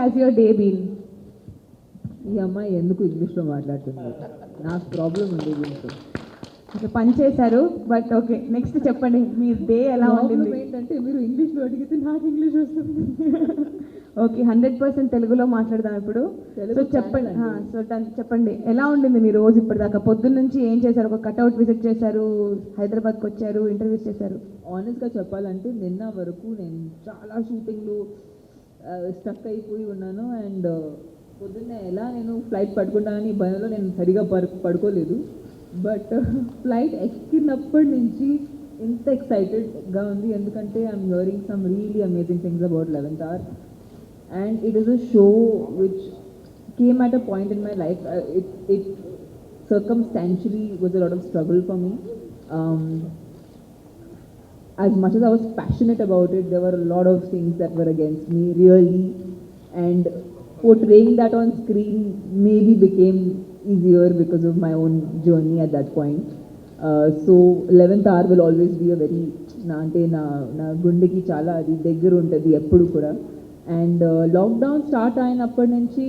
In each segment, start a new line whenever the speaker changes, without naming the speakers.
has your day been?
ఈ అమ్మాయి ఎందుకు ఇంగ్లీష్లో మాట్లాడుతుంది? నాకు ప్రాబ్లం ఉంది దీంతో.
ఓకే, పని చేశారు, బట్ ఓకే, నెక్స్ట్ చెప్పండి మీ డే ఎలా ఉంటుంది?
ఏంటంటే మీరు ఇంగ్లీష్లో అడిగితే నాకు ఇంగ్లీష్ వస్తుంది.
ఓకే, 100% తెలుగులో మాట్లాడదాం ఇప్పుడు. సో చెప్పండి, చెప్పండి ఎలా ఉండింది మీ రోజు ఇప్పటిదాకా? పొద్దున్న నుంచి ఏం చేశారు? ఒక కట్అవుట్ విజిట్ చేశారు, హైదరాబాద్కి వచ్చారు, ఇంటర్వ్యూస్ చేశారు.
ఆనెస్ట్గా చెప్పాలంటే నిన్న వరకు నేను చాలా షూటింగ్లు స్టక్ అయిపోయి ఉన్నాను. అండ్ పొద్దున్నే ఎలా నేను ఫ్లైట్ పడుకుంటానని భయంలో నేను సరిగా పడుకోలేదు. బట్ ఫ్లైట్ ఎక్కినప్పటి నుంచి ఇంత ఎక్సైటెడ్గా ఉంది, ఎందుకంటే I'm hearing some really amazing things about 11th Hour. And it is a show which came at a point in my life. It circumstantially was a lot of struggle for me. As much as I was passionate about it, there were a lot of things that were against me, really. And portraying that on screen maybe became easier because of my own journey at that point. So 11th Hour will always be a very na gundeki chala adi deggaru untadi eppudu kuda. And lockdown start అయినప్పటి నుంచి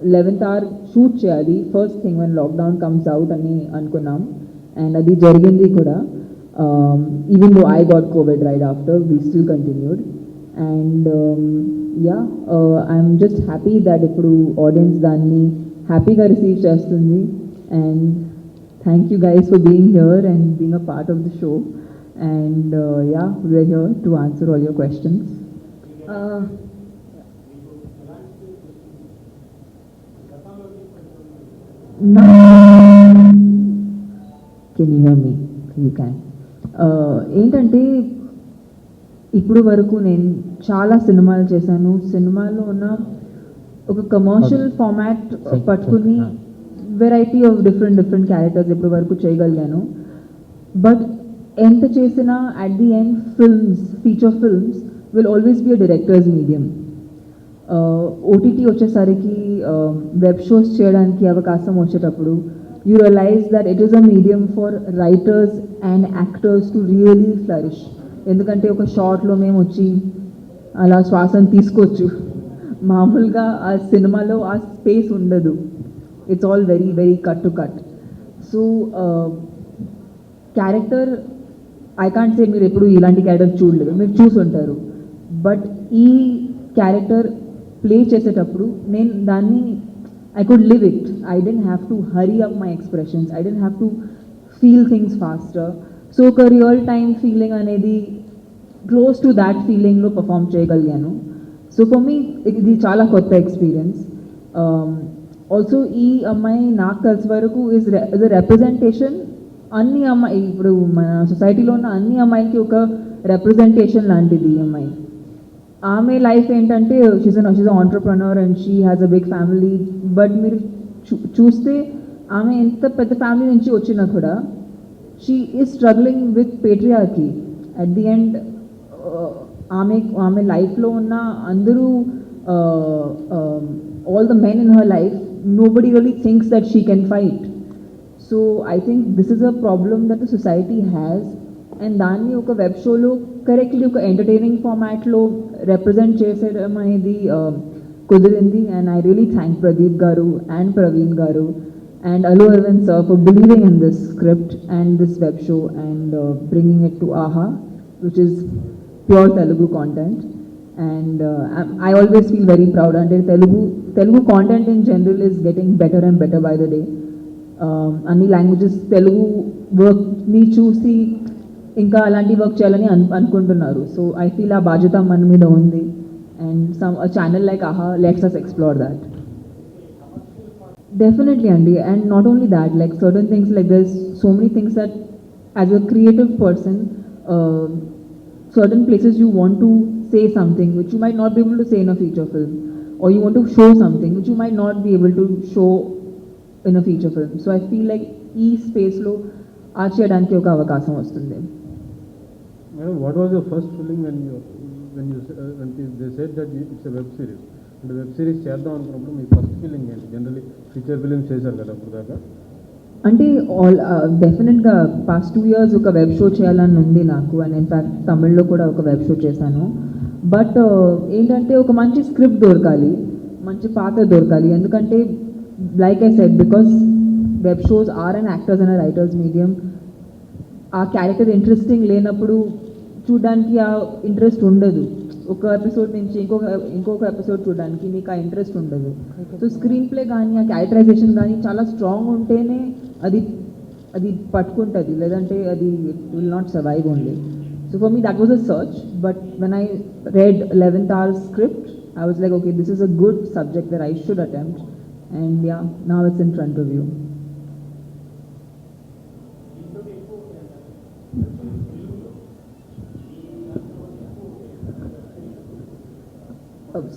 11th Hour shoot చేయాలి first thing one lockdown comes out అని అనుకున్నాం. And అది జరిగింది కూడా. Even though I got Covid right after, we still continued. And yeah, I'm just happy that ఇప్పుడు audience దాన్ని హ్యాపీగా రిసీవ్ చేస్తుంది. And thank you guys for being here and being a part of the show. And yeah, we are here to answer all your questions. Can you hear me? You can. ఏంటంటే ఇప్పుడు వరకు నేను చాలా సినిమాలు చేశాను. సినిమాలో ఉన్న ఒక కమర్షియల్ ఫార్మాట్ పట్టుకుని వెరైటీ ఆఫ్ డిఫరెంట్ క్యారెక్టర్స్ ఇప్పుడు వరకు చేయగలిగాను. బట్ ఎంత చేసినా at the end feature films will always be a director's medium. OTT వచ్చేసరికి వెబ్ షోస్ చేయడానికి అవకాశం వచ్చేటప్పుడు you realise that it is a medium for writers and actors to really flourish. ఎందుకంటే ఒక షార్ట్లో మేము వచ్చి అలా శ్వాసను తీసుకోవచ్చు, మామూలుగా ఆ సినిమాలో ఆ స్పేస్ ఉండదు. It's all very very cut to cut. So character I can't say మీరు ఎప్పుడు ఇలాంటి క్యారెక్టర్ చూడలేదు, మీరు చూసుంటారు. బట్ ఈ క్యారెక్టర్ ప్లే చేసేటప్పుడు నేను దాన్ని I could live it. I didn't have to hurry up my expressions, I didn't have to feel things faster. So ఒక రియల్ టైమ్ ఫీలింగ్ అనేది క్లోజ్ టు దాట్ ఫీలింగ్లో పర్ఫామ్ చేయగలిగాను. సో ఫర్ మీ ఇది చాలా కొత్త ఎక్స్పీరియన్స్. ఆల్సో ఈ అమ్మాయి నాకు తెలిసి వరకు ఇస్ ఎ రిప్రజెంటేషన్. అన్ని అమ్మాయి ఇప్పుడు మన సొసైటీలో ఉన్న అన్ని అమ్మాయిలకి ఒక రిప్రజెంటేషన్ లాంటిది ఈ అమ్మాయి. ఆమె లైఫ్ ఏంటంటే she's an entrepreneur and she has a big family. But మీరు చూస్తే ఆమె ఎంత పెద్ద ఫ్యామిలీ నుంచి వచ్చినా కూడా she is struggling with patriarchy. At the end ఆమె లైఫ్లో ఉన్న అందరూ all the men in her life, nobody really thinks that she can fight. So I think this is a problem that the society has, and దాన్ని ఒక web షోలో correctly ఒక entertaining ఫార్మాట్లో represent చేసేయడం అనేది కుదిరింది. And I really thank Pradeep గారు and Praveen గారు and Allu Aravind sir for believing in this script and this web show and bringing it to Aha, which is pure Telugu content. And I always feel very proud. అంటే Telugu content in general is getting better and better by the day. అన్ని languages Telugu వర్క్ని చూసి ఇంకా అలాంటి work చేయాలని అనుకుంటున్నారు. So I feel ఆ బాధ్యత మన మీద ఉంది. And a channel like AHA lets us explore that. Definitely, Andy. And not only that, like certain things, like there's so many things that as a creative person, certain places you want to say something which you might not be able to say in a feature film, or you want to show something which you might not be able to show in a feature film. So I feel like ఈ స్పేస్లో ఆ చేయడానికి ఒక అవకాశం వస్తుంది.
Madam, what was your first feeling when they said that it's a web series? And web series చేద్దాం అనుకున్నప్పుడు మీ first feeling ఏంటి? జనరల్లీ ఫీచర్ ఫిలిమ్స్ చేశారు కదా ఇప్పుడు దాకా.
అంటే డెఫినెట్గా పాస్ట్ 2 years ఒక వెబ్ షో చేయాలని ఉంది నాకు. అండ్ ఇన్ఫ్యాక్ట్ తమిళ్లో కూడా ఒక వెబ్ షో చేశాను. బట్ ఏంటంటే ఒక మంచి స్క్రిప్ట్ దొరకాలి, మంచి పాత్ర దొరకాలి. ఎందుకంటే like I said, because web shows are and actors and writers medium, ఆ క్యారెక్టర్ ఇంట్రెస్టింగ్ లేనప్పుడు చూడడానికి ఆ ఇంట్రెస్ట్ ఉండదు. ఒక ఎపిసోడ్ నుంచి ఇంకొక ఎపిసోడ్ చూడడానికి మీకు ఆ ఇంట్రెస్ట్ ఉండదు. సో స్క్రీన్ ప్లే కానీ ఆ క్యారెక్టరైజేషన్ కానీ చాలా స్ట్రాంగ్ ఉంటేనే అది అది పట్టుకుంటుంది, లేదంటే అది will not survive only. So for me that was a search, but when I read 11th hour script, I was like, okay, this is a good subject that I should attempt, and yeah, now it's in front of you.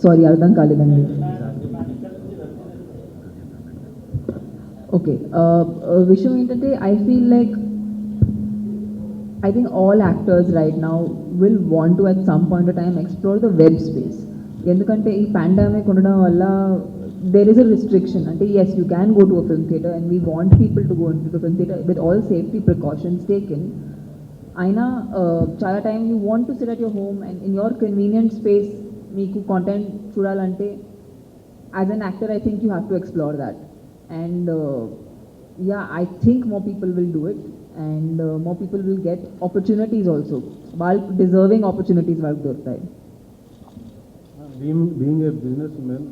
Sorry, అర్థం కాలేదండి. Okay, విషయం ఏంటంటే I feel like I think all actors right now will want to at some point of time explore the web space. ఎందుకంటే ఈ pandemic ఉండడం వల్ల there is a restriction. అంటే yes, you can go to a film theatre and we want people to go into the film theatre with all safety precautions taken. అయినా చాలా time you want to sit at your home and in your convenient space మీకు content చూడాలంటే as an actor I think you have to explore that. And yeah, I think more people will do it, and more people will get opportunities also. వాళ్ళు deserving opportunities వాళ్ళకి దొరుకుతాయి.
Being a business man,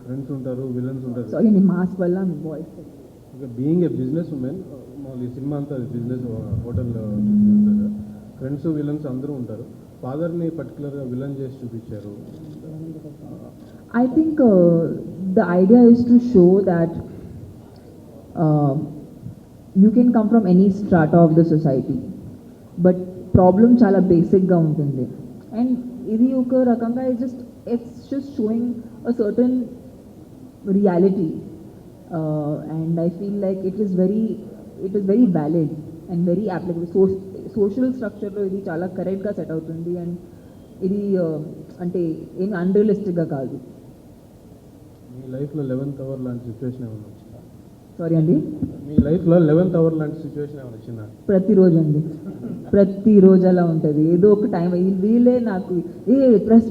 friends ఉంటారు, villains ఉంటారు.
Sorry, నీ mask వల్ల మీ voice.
Okay, being a business women, మామూలు ఈ సినిమా అంతా బిజినెస్, హోటల్, ఫ్రెండ్స్ విలన్స్ అందరూ ఉంటారు. ఫాదర్ని పర్టికులర్గా విలన్ చేసి చూపించారు.
I think the idea is to show that you can come from any strata of the society, but problem చాలా బేసిక్గా ఉంటుంది. అండ్ ఇది ఒక రకంగా it's just showing a certain reality, and I feel like it is very valid and very applicable. Social structureలో ఇది చాలా కరెక్ట్గా set అవుతుంది, అండ్ ఇది అంటే ఏమి అన్రియలిస్టిక్గా కాదు.
మీ లైఫ్లో 11th hour లాంటి సిచ్యువేషన్ ఏమైనా వచ్చిందా?
సారీ అండి,
మీ లైఫ్లో 11th hour లాంటి సిచ్యువేషన్ ఏమైనా వచ్చిందా?
ప్రతిరోజు అండి, ప్రతిరోజు అలా ఉంటుంది. ఏదో ఒక టైం వీళ్ళే నాకు ప్రెస్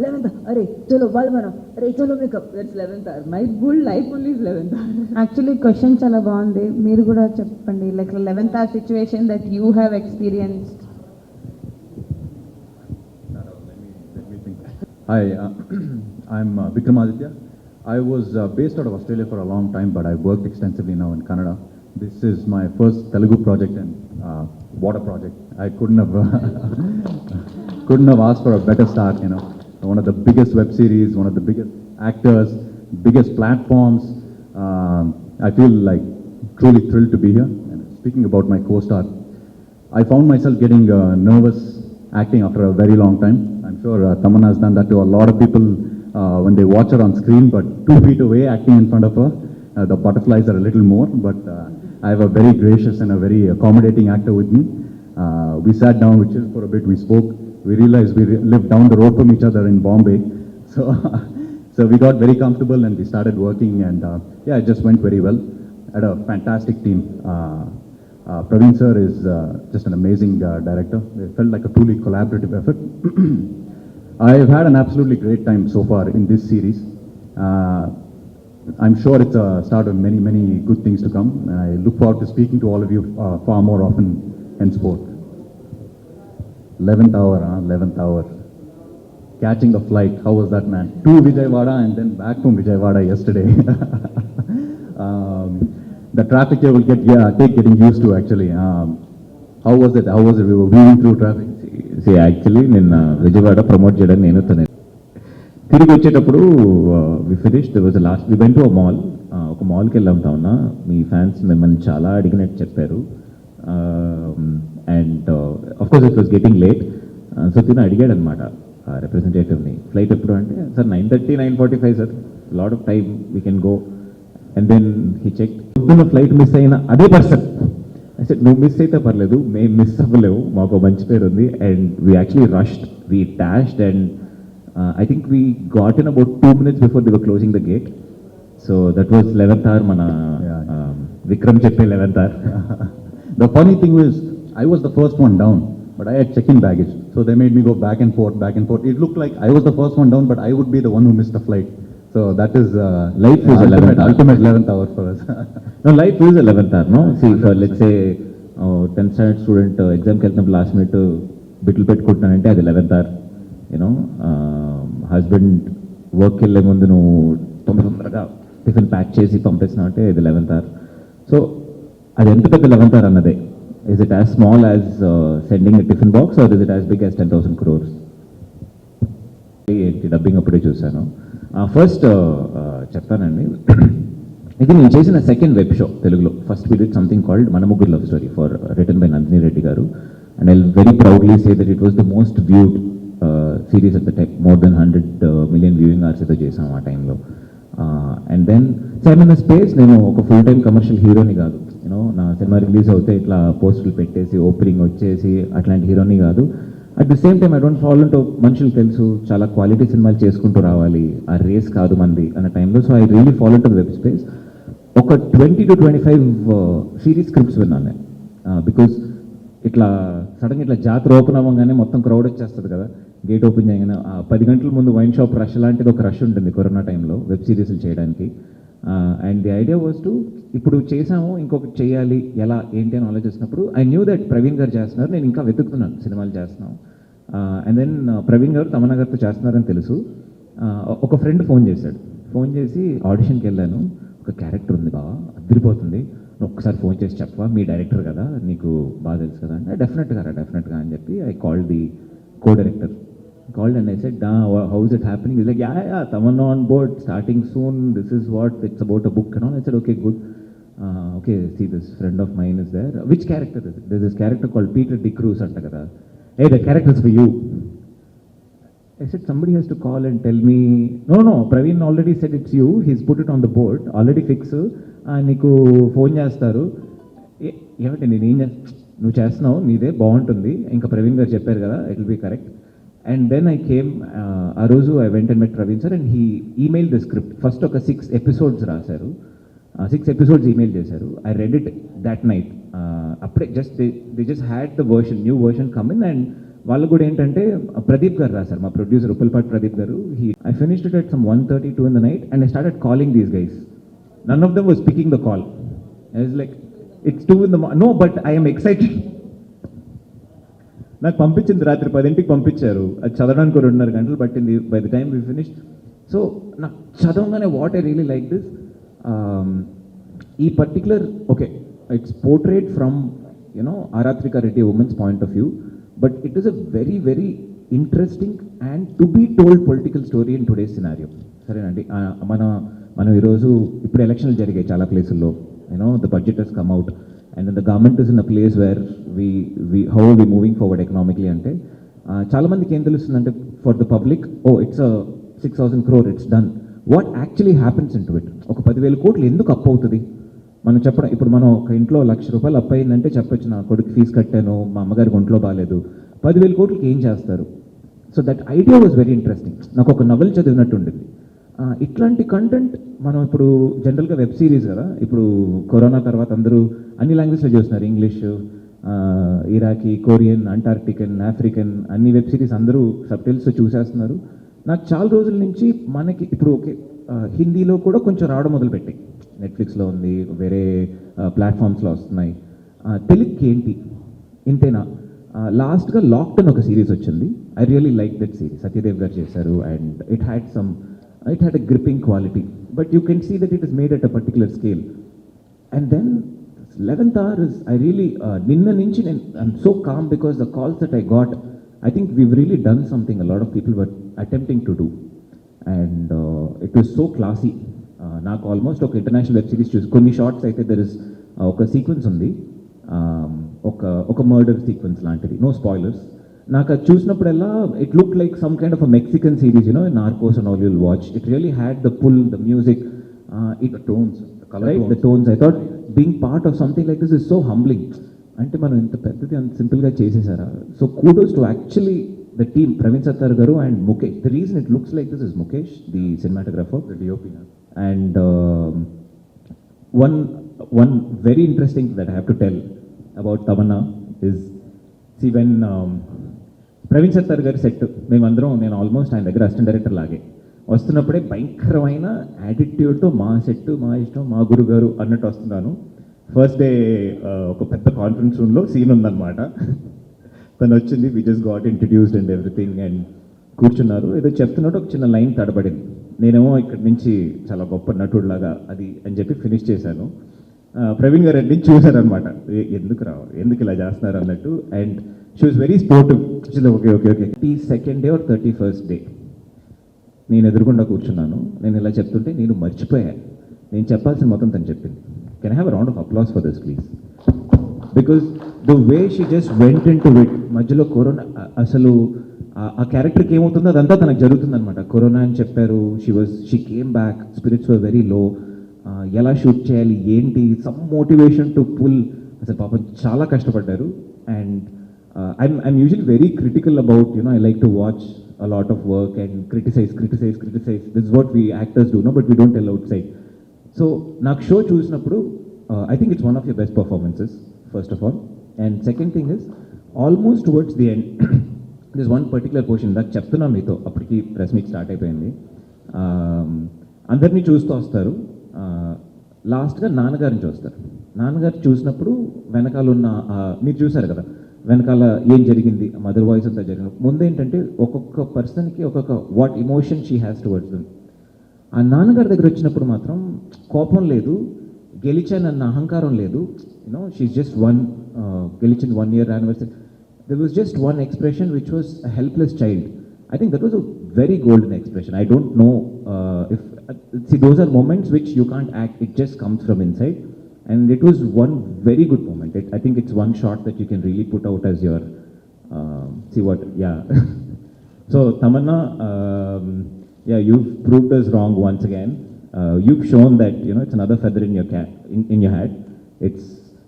11th, అరే చలో వాళ్ళు మనం, అరే చలో makeup, that's 11th hour. My good life only is 11th hour.
Actually question చాలా బాగుంది, మీరు కూడా చెప్పండి, like 11th hour situation that you have experienced.
Hi, I'm Vikramaditya. I was based out of Australia for a long time, but I worked extensively now in Canada. This is my first Telugu project, and what a project. I couldn't have asked for a better start, you know. One of the biggest web series, one of the biggest actors, biggest platforms. I feel like truly thrilled to be here. And speaking about my co-star, I found myself getting nervous acting after a very long time. I'm sure Tamanna has done that to a lot of people when they watch her on screen, but 2 feet away acting in front of her, the butterflies are a little more, but I have a very gracious and a very accommodating actor with me. We sat down, we chilled for a bit, we spoke, we realized we lived down the road from each other in Bombay, so we got very comfortable and we started working, and yeah, it just went very well. I had a fantastic team. Praveen sir is just an amazing director. It felt like a truly collaborative effort. I've had an absolutely great time so far in this series. I'm sure it's a start of many, many good things to come. I look forward to speaking to all of you far more often henceforth. 11th hour, 11th hour. Catching the flight, how was that, man? To Vijayawada and then back from Vijayawada yesterday. The traffic here will take getting used to actually. How was it? We were weaving through traffic.
Actually నిన్న Vijayawada promote చేయడానికి నేను తను తిరిగి వచ్చేటప్పుడు we finish last we went to a mall. ఒక మాల్కి వెళ్ళాం ఉన్నా, మీ ఫ్యాన్స్ మిమ్మల్ని చాలా అడిగినట్టు చెప్పారు. And of course it was getting late. So తిను అడిగాడు అనమాట రిప్రజెంటేటివ్ని, ఫ్లైట్ ఎప్పుడు అంటే, sir 9:30, 9:45 sir, lot of time we can go. And then he check, పొద్దున్న ఫ్లైట్ మిస్ అయిన అదే పర్సన్. అయితే నువ్వు మిస్ అయితే పర్లేదు, మేము మిస్ అవ్వలేవు, మాకు మంచి పేరు ఉంది. And we actually rushed, we dashed, and I think we got in about 2 minutes before they were closing the gate. So that was 11th hour, మన విక్రమ్ చెప్పే 11th hour.
The funny thing was, I was the first one down, but I had check-in baggage. So they made me go back and forth, back and forth. It looked like I was the first one down, but I would be the one who missed the flight. So that is
Life is 11th hour.
ultimate 11th hour for us.
No, life is 11th hour, no? See, for let's say 10th standard student ఎగ్జామ్కి వెళ్తున్నప్పుడు last minute బిట్లు పెట్టుకుంటున్నానంటే అది 11th hour. You know husband వర్క్కి వెళ్ళే ముందు నువ్వు తొందరగా tiffin pack చేసి పంపిస్తున్నావు అంటే ఇది 11th hour. సో అది ఎంత పెద్ద 11th hour అన్నదే. Is it as small as sending a tiffin box or is it as big as 10,000 crores? ఏంటి డబ్బింగ్ అప్పుడే చూశాను. ఫస్ట్ చెప్తానండి, ఇది నేను చేసిన సెకండ్ వెబ్ షో తెలుగులో. First we did something called Mana Mugguru love story for written by Nandini Reddy గారు. And I very proudly say that it was the most viewed series at the time. More than 100 million viewing hours అయితే చేసాం ఆ టైంలో. And then seven space నేను ఒక full time commercial హీరోని కాదు. You know నా సినిమా రిలీజ్ అవుతే ఇట్లా పోస్టులు పెట్టేసి ఓపెనింగ్ వచ్చేసి అట్లాంటి హీరోని కాదు. At the same time I don't follow to మనుషులు తెలుసు చాలా క్వాలిటీ సినిమాలు చేసుకుంటూ రావాలి, ఆ రేస్ కాదు మంది అన్న టైంలో. So I really follow to Webb space. ఒక 20 to 25 సిరీస్ స్క్రిప్ట్స్ విన్నాను నేను. బికాస్ ఇట్లా సడన్గా ఇట్లా జాతర ఓపెన్ అవ్వగానే మొత్తం క్రౌడ్ వచ్చేస్తుంది కదా, గేట్ ఓపెన్ చేయగానే 10 గంటల ముందు వైన్ షాప్ రష్ లాంటిది ఒక రష్ ఉంటుంది కరోనా టైంలో వెబ్ సిరీస్లు చేయడానికి. And the idea was to ఇప్పుడు చేసాము ఇంకొకటి చేయాలి ఎలా ఏంటి అని ఆలోచిస్తున్నప్పుడు ఐ న్యూ దట్ ప్రవీణ్ గారు చేస్తున్నారు, నేను ఇంకా వెతుకుతున్నాను సినిమాలు చేస్తున్నాం. అండ్ దెన్ ప్రవీణ్ గారు తమన్నా గారితో చేస్తున్నారని తెలుసు. ఒక ఫ్రెండ్ ఫోన్ చేశాడు. ఫోన్ చేసి ఆడిషన్కి వెళ్ళాను, ఒక క్యారెక్టర్ ఉంది బాగా అదిరిపోతుంది, నువ్వు ఒక్కసారి ఫోన్ చేసి చెప్పవా, మీ డైరెక్టర్ కదా నీకు బాగా తెలుసు కదా అంటే డెఫినెట్గా అని చెప్పి I called the co director. Called and I said, how is it happening? He's like, yeah, Tamanna on board, starting soon. This is what it's about a book and all. I said, okay, good. Okay, see, this friend of mine is there. Which character is it? There's this character called Peter De Cruz. Hey, the character is for you. I said, somebody has to call and tell me. No, Praveen already said it's you. He's put it on the board, already fixed. నీకు phone చేస్తారు. ఏమంటే నువ్వు చేస్తున్నావు, నీదే బాగుంటుంది, ఇంకా ప్రవీణ్ గారు చెప్పారు కదా, it will be correct. And then I came, ఆ రోజు I went and met Praveen sir and he emailed the script. First ఒక 6 episodes రాశారు, 6 episodes email చేశారు. I read it that night. అప్పుడే just they just had the version, new version come in and వాళ్ళు కూడా ఏంటంటే ప్రదీప్ గారు రాశారు, మా ప్రొడ్యూసర్ ఉప్పల్పాటి ప్రదీప్ గారు. I finished it at some 1:32 in the night and I started calling these guys. None of them was picking the call. I was like, it's 2 in the morning. No, but I am excited. నాకు పంపించింది రాత్రి 10ంటికి పంపించారు, అది చదవడానికి 2.5 గంటలు పట్టింది by the time we finish. So నాకు చదవగానే what I really like this, ఈ particular okay it's portrait from you know Aarathrika Reddy women's point of view, but it is a very very interesting and to be told political story in today's scenario. సరేనండి, మనం ఈరోజు ఇప్పుడు ఎలక్షన్లు జరిగాయి చాలా ప్లేసుల్లో, you know the budget has come out and then the government is in a place where how are we moving forward economically అంటే చాలా మందికి ఏం తెలుస్తుందంటే for the public, it's 6,000 crore, it's done. What actually happens into it? ఒక 10,000 కోట్లు ఎందుకు అప్పు అవుతుంది మనం చెప్పడం. ఇప్పుడు మనం ఒక ఇంట్లో ₹1,00,000 అప్పు అయిందంటే చెప్పొచ్చు, నా కొడుకు ఫీజు కట్టాను, మా అమ్మగారికి ఒంట్లో బాగాలేదు. 10,000 కోట్లకి ఏం చేస్తారు? So that idea was very interesting. నాకు ఒక నవల్ చదివినట్టు ఉండింది. ఇట్లాంటి కంటెంట్ మనం ఇప్పుడు జనరల్గా వెబ్ సిరీస్ కదా, ఇప్పుడు కరోనా తర్వాత అందరూ అన్ని లాంగ్వేజ్లో చూస్తున్నారు, ఇంగ్లీష్, ఇరాకీ, కొరియన్, అంటార్క్టికన్, ఆఫ్రికన్, అన్ని వెబ్ సిరీస్ అందరూ సబ్టైటిల్స్తో చూసేస్తున్నారు. నాకు చాలా రోజుల నుంచి మనకి ఇప్పుడు ఓకే హిందీలో కూడా కొంచెం రావడం మొదలుపెట్టి, నెట్ఫ్లిక్స్లో ఉంది, వేరే ప్లాట్ఫామ్స్లో వస్తున్నాయి. తెలుగుకి ఏంటి ఇంతేనా? లాస్ట్గా లాక్డౌన్ ఒక సిరీస్ వచ్చింది. I really like that series, Satyadev గారు చేశారు and it had a gripping quality, but you can see that it is made at a particular scale. And then 11th hour is, I really ninna nunchi I'm so calm because the calls that I got, I think we've really done something a lot of people were attempting to do, and it was so classy. నాకు almost ఒక international web series చూసి కొన్ని shorts అయితే there is ఒక sequence ఉంది, ఒక murder sequence లాంటిది, no spoilers. నాకు అది చూసినప్పుడల్లా it look like some kind of a Mexican series, you know Narcos and all you'll watch. It really had the pull, the music, it tones, right, the tones. I thought being part of something like this is so humbling. అంటే మనం ఇంత పెద్దది అంత సింపుల్గా చేసేసారా? So kudos to actually the team, Praveen Sattar గారు and Mukesh. The reason it looks like this is Mukesh, the cinematographer, the DOP. And one very interesting that I have to tell about Tamanna is, see when Praveen Sattar గారి set మేమందరం, నేను almost ఆయన దగ్గర assistant director లాగే వస్తున్నప్పుడే భయంకరమైన యాటిట్యూడ్తో మా set మా ఇష్టం మా గురుగారు అన్నట్టు వస్తున్నాను. ఫస్ట్ డే ఒక పెద్ద కాన్ఫరెన్స్ రూమ్లో సీన్ ఉందన్నమాట. తను వచ్చింది, we just got introduced and everything, and కూర్చున్నారు. ఏదో చెప్తున్నట్టు ఒక చిన్న లైన్ తడబడింది. నేనేమో ఇక్కడి నుంచి చాలా గొప్ప నటుడులాగా అది అని చెప్పి ఫినిష్ చేశాను. ప్రవీణ్ గారు అన్ని చూశారనమాట, ఎందుకు రావాలి, ఎందుకు ఇలా చేస్తున్నారు అన్నట్టు. And she was very sportive. Okay okay okay 32nd day or 31st day నేను ఎదురుకుండా కూర్చున్నాను. నేను ఇలా చెప్తుంటే నేను మర్చిపోయాను, నేను చెప్పాల్సిన మొత్తం తను చెప్పింది. Can I have round of applause for this please? Because the way she just went in to it. మధ్యలో కరోనా, అసలు ఆ క్యారెక్టర్కి ఏమవుతుందో అదంతా తనకు జరుగుతుందనమాట. కరోనా అని చెప్పారు, she came back, spirits were very low. ఎలా షూట్ చేయాలి ఏంటి, సమ్ మోటివేషన్ టు పుల్. అసలు పాపం చాలా కష్టపడ్డారు. And I'm usually very critical about, I like to watch a lot of work and criticize. This is what we actors do, no? But we don't tell outside. So, నాకు show చూసినప్పుడు I think it's one of your best performances, first of all. And second thing is, almost towards the end, there's one particular portion that చెప్తున్నా మీతో, అప్పటికి press meet start అయిపోయింది. అందరినీ చూస్తూ వస్తారు, లాస్ట్గా నాన్నగారిని చూస్తారు. నాన్నగారు చూసినప్పుడు వెనకాల ఉన్న మీరు చూసారు కదా, వెనకాల ఏం జరిగింది, మదర్ వాయిస్ అంతా జరిగింది. ముందేంటంటే ఒక్కొక్క పర్సన్కి ఒక్కొక్క what emotion she has towards them. ఆ నాన్నగారి దగ్గర వచ్చినప్పుడు మాత్రం కోపం లేదు, గెలిచానన్న అహంకారం లేదు. షీఈ్ జస్ట్ గెలిచిన 1 year anniversary. There was just one expression which was a helpless child. I think that was a very golden expression. I don't know if see, those are moments which you can't act, it just comes from inside. And it was one very good moment. I think it's one shot that you can really put out as your see what, yeah. So Tamanna, yeah, you've proved us wrong once again. You've shown that it's another feather in your cap, in your hat. It's,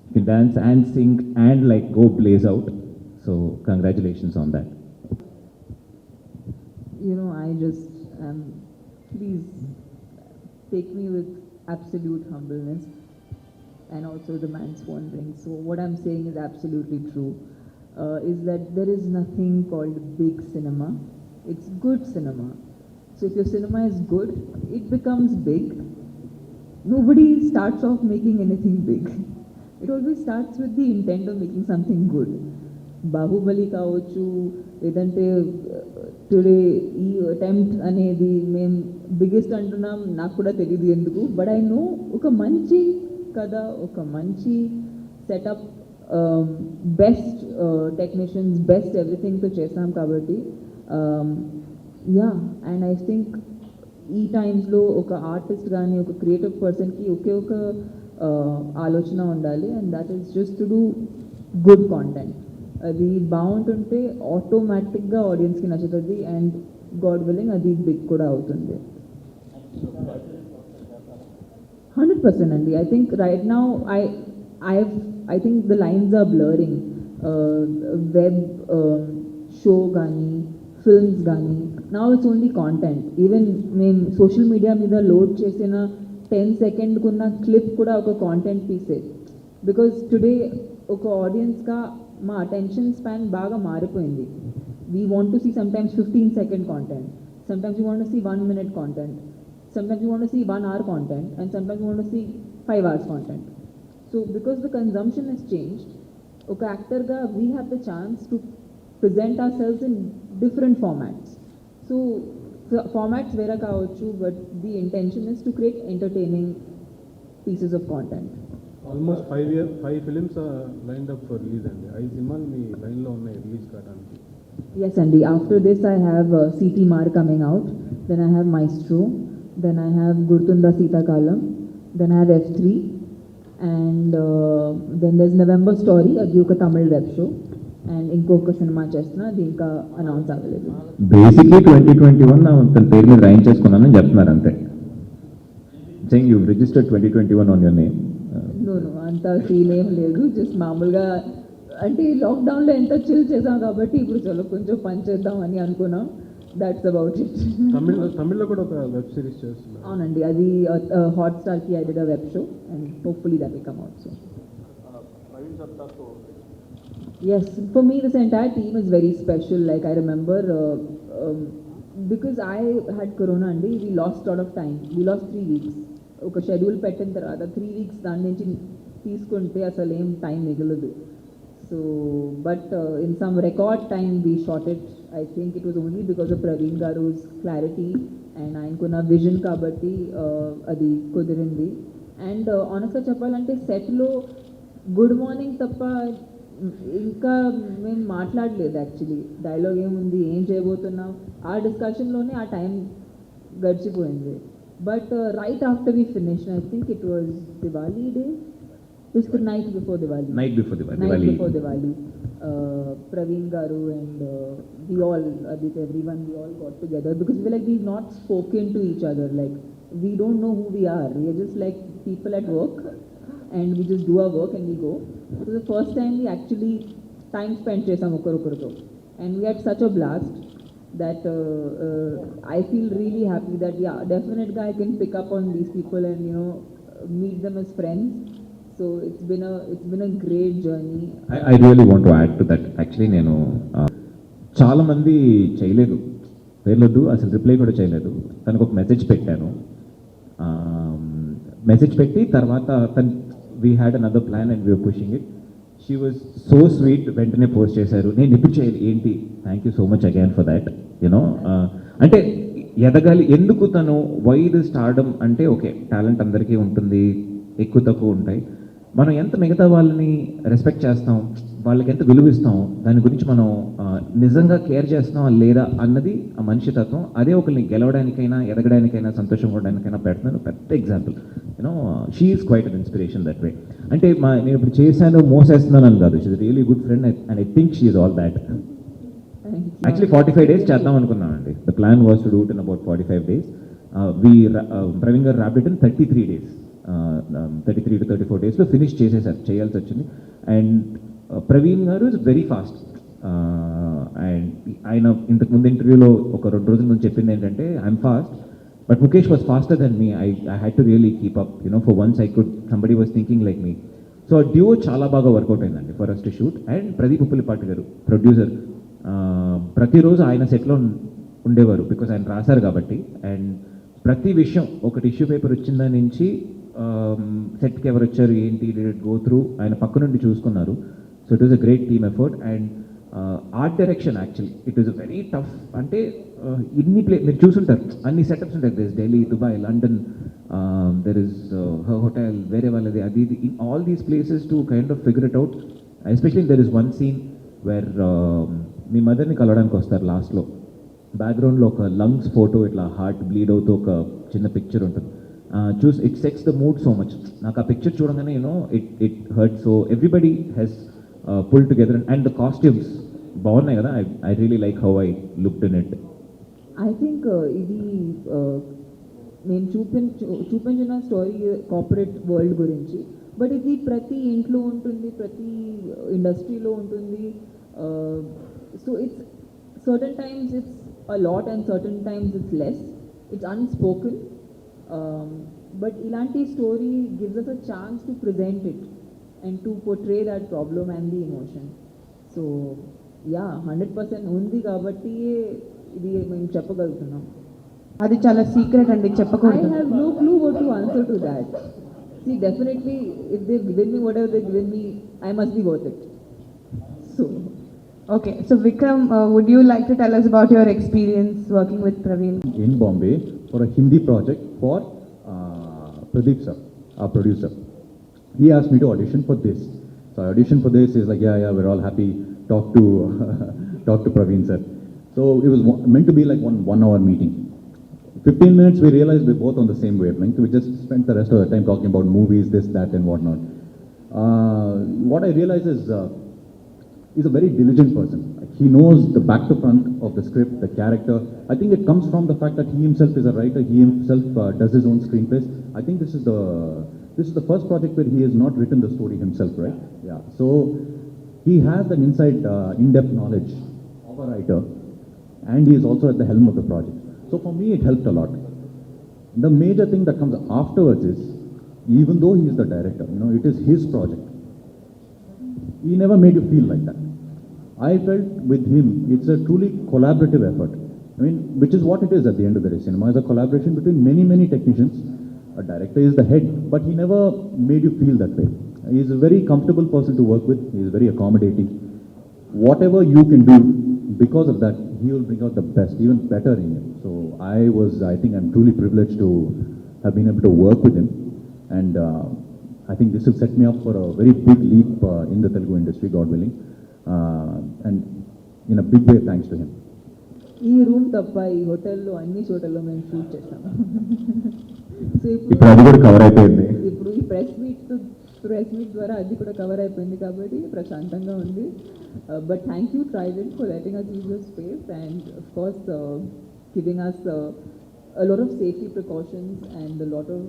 you can dance and sing and like go blaze out. So congratulations on that.
I just please take me with absolute humbleness. And also the man's wondering. So what I'm saying is absolutely true. Is that there is nothing called big cinema. It's good cinema. So if your cinema is good, it becomes big. Nobody starts off making anything big. It always starts with the intent of making something good. Bahubali kaochu, edante today ee attempt anedi mem biggest antunam naaku kuda teliyadu enduku, but I know oka manchi కదా, ఒక మంచి setup, best technicians, best ఎవ్రీథింగ్తో చేసాం కాబట్టి yeah. And I think ఈ టైమ్స్లో ఒక artist కానీ ఒక క్రియేటివ్ పర్సన్కి ఒకే ఒక ఆలోచన ఉండాలి, and that is just to do good content. అది బాగుంటుంటే ఆటోమేటిక్గా ఆడియన్స్కి నచ్చుతుంది, అండ్ గాడ్ విల్లింగ్ అది బిగ్ కూడా అవుతుంది. 100% అండి. I think right now I think the lines are blurring. Web show కానీ films కానీ, now it's only content. Even మేము సోషల్ మీడియా మీద లోడ్ చేసిన 10 seconds కున్న క్లిప్ కూడా ఒక కాంటెంట్ పీసే. బికాజ్ టుడే ఒక ఆడియన్స్గా మా అటెన్షన్ స్పాన్ బాగా మారిపోయింది. We want to see sometimes 15-second content, sometimes we want to see 1 minute content, sometimes you want to see 1 hour content, and sometimes you want to see 5 hours content. So because the consumption has changed, oka actor ga we have the chance to present ourselves in different formats. So formats vera kaavachu, but the intention is to create entertaining pieces of content.
Almost 5 films are lined up for release and 5 సినిమాలు మీ లైన్లో ఉన్నాయి release కావడానికి.
Yes, Andy. After this I have CT Mar coming out, then I have Maestro, then I have Gurtunda Sita Kalam, then I have F3, and then there's November Story, అది ఒక తమిళ web show, and ఇంకొక cinema చేస్తున్నా, అది ఇంకా announce అవ్వలేదు.
Basically 2021 తన పేరు మీద రాయించేసుకున్నానని చెప్తున్నారు అంతే. saying you've registered 2021 on your name.
No అంత సీన్ ఏం లేదు, జస్ట్ మామూలుగా అంటే లాక్డౌన్లో ఎంత చిల్ చేసాం కాబట్టి ఇప్పుడు చలో కొంచెం పని చేద్దాం అని అనుకున్నాం. That's about it.
తమిళ్లో కూడా ఒక వెబ్ సిరీస్ చేస్తున్నారు.
అవునండి, అది హాట్‌స్టార్కి I did a web show, and hopefully that will come out soon.
Praveen సత్తార్తో
Yes, for me, this entire team is very special. Like, I remember because I had corona and we lost a lot of time. We lost 3 weeks. ఒక schedule పెట్టిన తర్వాత 3 weeks దాని నుంచి తీసుకుంటే అసలు ఏం time మిగలదు. So but in some record time we shot it. I think it was only because of Praveen గారుస్ క్లారిటీ అండ్ ఆయనకున్న విజన్ కాబట్టి అది కుదిరింది. అండ్ ఆనెస్ట్గా చెప్పాలంటే సెట్లో గుడ్ మార్నింగ్ తప్ప ఇంకా మేము మాట్లాడలేదు యాక్చువల్లీ. డైలాగ్ ఏముంది, ఏం చేయబోతున్నాం, ఆ డిస్కషన్లోనే ఆ టైం గడిచిపోయింది. But right after we finish, I think it was Diwali day, just the night before Diwali.
Night before Diwali.
Night before Diwali. Praveen Garu and we all, Adit, everyone, we all got together because we were like, we've not spoken to each other. Like, we don't know who we are. We are just like people at work and we just do our work and we go. So the first time we actually time spent chesam okorokoro and we had such a blast that I feel really happy that yeah, definitely I can pick up on these people and you know meet them as friends. So it's been a great journey.
I really want to add to that. Actually, నేను చాలా మంది చేయలేదు, పేర్లొద్దు, అసలు reply కూడా చేయలేదు. తనకు ఒక message పెట్టాను. మెసేజ్ పెట్టి తర్వాత we had another plan and we're pushing it. She was so sweet, వెంటనే పోస్ట్ చేశారు, నేను ఇప్పుడు చేయాలి ఏంటి, thank you so much again for that. You know అంటే ఎదగాలి. ఎందుకు తను వై ది స్టార్డమ్ అంటే ఓకే, టాలెంట్ అందరికీ ఉంటుంది, ఎక్కువ తక్కువ ఉంటాయి. మనం ఎంత మిగతా వాళ్ళని రెస్పెక్ట్ చేస్తాం, వాళ్ళకి ఎంత విలువిస్తాం, దాని గురించి మనం నిజంగా కేర్ చేస్తున్నాం లేదా అన్నది ఆ మనిషి తత్వం. అదే ఒకరిని గెలవడానికైనా ఎదగడానికైనా సంతోషం పడడానికైనా పెడుతున్నాను. పెద్ద example. You know she is quite an inspiration that way. అంటే నేను ఇప్పుడు చేశాను మోసేస్తున్నాను అని కాదు, she is really good friend and I think she is all that. Actually 45 days చేద్దాం అనుకున్నామండి. The plan was to do it in about 45 days. Praveen గారు wrapped it in 33 days. 33 to 34 daysలో ఫినిష్ చేసేసారు, చేయాల్సి వచ్చింది. అండ్ ప్రవీణ్ గారు ఇస్ వెరీ ఫాస్ట్. అండ్ ఆయన ఇంతకుముందు ఇంటర్వ్యూలో ఒక 2 రోజుల ముందు చెప్పింది ఏంటంటే, I'm fast but Mukesh was faster than me. I had to really keep up, you know for once I could, somebody was thinking like me. So ఆ డ్యూ చాలా బాగా వర్కౌట్ అయిందండి for us to shoot. And Pradeep Uppalapati గారు producer, ప్రతిరోజు ఆయన సెట్లో ఉండేవారు because ఆయన రాశారు కాబట్టి. అండ్ ప్రతి విషయం, ఒక టిష్యూ పేపర్ వచ్చిందా నుంచి సెట్కి ఎవరు వచ్చారు ఏంటి గో త్రూ ఆయన పక్క నుండి చూసుకున్నారు. So it was a great team effort. And art direction actually it is a very tough. అంటే ఇన్ని మీరు చూసుంటారు, అన్ని సెటప్స్ ఉంటాయి. There is Delhi, Dubai, London, there is her hotel, వేరే వాళ్ళది, అది ఇది, in all these places to kind of figure it out. Especially there is one scene where మీ మదర్ని కలవడానికి వస్తారు లాస్ట్లో. బ్యాక్గ్రౌండ్లో ఒక లంగ్స్ ఫోటో, ఇట్లా హార్ట్ బ్లీడ్ అవుతూ ఒక చిన్న పిక్చర్ ఉంటుంది. Choose it sets the mood so much. నాకు ఆ పిక్చర్ చూడగానే you know it hurt. So everybody has pull together. And the costumes బాగున్నాయి కదా. I really like how I looked in it.
I think ఇది నేను చూపించిన స్టోరీ కార్పొరేట్ వరల్డ్ గురించి, but ఇది ప్రతి ఇంట్లో ఉంటుంది, ప్రతి ఇండస్ట్రీలో ఉంటుంది. So it's certain times it's a lot and certain times it's less. It's unspoken. But ilanti story gives us a chance to present it and to portray that problem and the emotion. So yeah, 100% undi kabatti idi మేము చెప్పగలుగుతున్నాం.
అది చాలా secret అండి,
I
చెప్పకూడదు.
have no clue what to answer to that. See, definitely if they've given me whatever they've given me, I must be worth it. So
Okay, so Vikram, would you like to tell us about your experience working with Praveen?
In Bombay for a Hindi project for Pradeep sir, our producer. He asked me to audition for this. So I auditioned for this. He's like, yeah, we're all happy. Talk to Praveen sir. So it was meant to be like one hour meeting. 15 minutes we realized we're both on the same wavelength. We just spent the rest of the time talking about movies, this, that, and whatnot. What I realized is he's a very diligent person. He knows the back to front of the script, the character. I think it comes from the fact that he himself is a writer. He himself does his own screenplays. I think this is the first project where he has not written the story himself, right? Yeah. So he has an inside, in-depth knowledge of a writer, and he is also at the helm of the project. So for me, it helped a lot. The major thing that comes afterwards is, even though he is the director, it is his project. He never made you feel like that. I felt with him, it's a truly collaborative effort. I mean, which is what it is at the end of the day. Cinema is a collaboration between many, many technicians. A director is the head, but he never made you feel that way. He is a very comfortable person to work with. He is very accommodating. Whatever you can do, because of that, he will bring out the best, even better in you. So I think I'm truly privileged to have been able to work with him. And I think this will set me up for a very big leap in the Telugu industry, God willing. And in a big way, thanks to him.
ఈ room తప్ప ఈ హోటల్లో అన్ని చోట్లలో మేము shoot చేస్తాము. So
ఇప్పుడు అది కూడా కవర్ అయిపోయింది.
ఇప్పుడు ఈ ప్రెస్ మీట్ ద్వారా అది కూడా కవర్ అయిపోయింది కాబట్టి ప్రశాంతంగా ఉంది. But thank you Trident for letting us use your space and of course giving us a lot of safety precautions and a lot of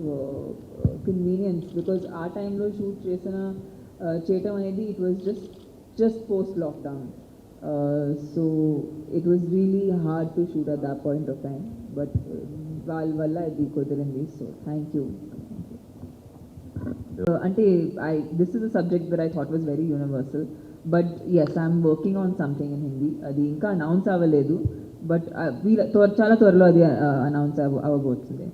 convenience because our time లో shoot చేయటం అనేది it was just post lockdown. So it was really hard to shoot at that point of time, but వాళ్ళ వల్ల ఇది కుదిరింది. So thank you. Ante this is a subject that I thought was very universal, but yes, I'm working on something in Hindi. అది ఇంకా announce అవ్వలేదు, but చాలా త్వరలో అది అనౌన్స్ అవ్వబోతుంది.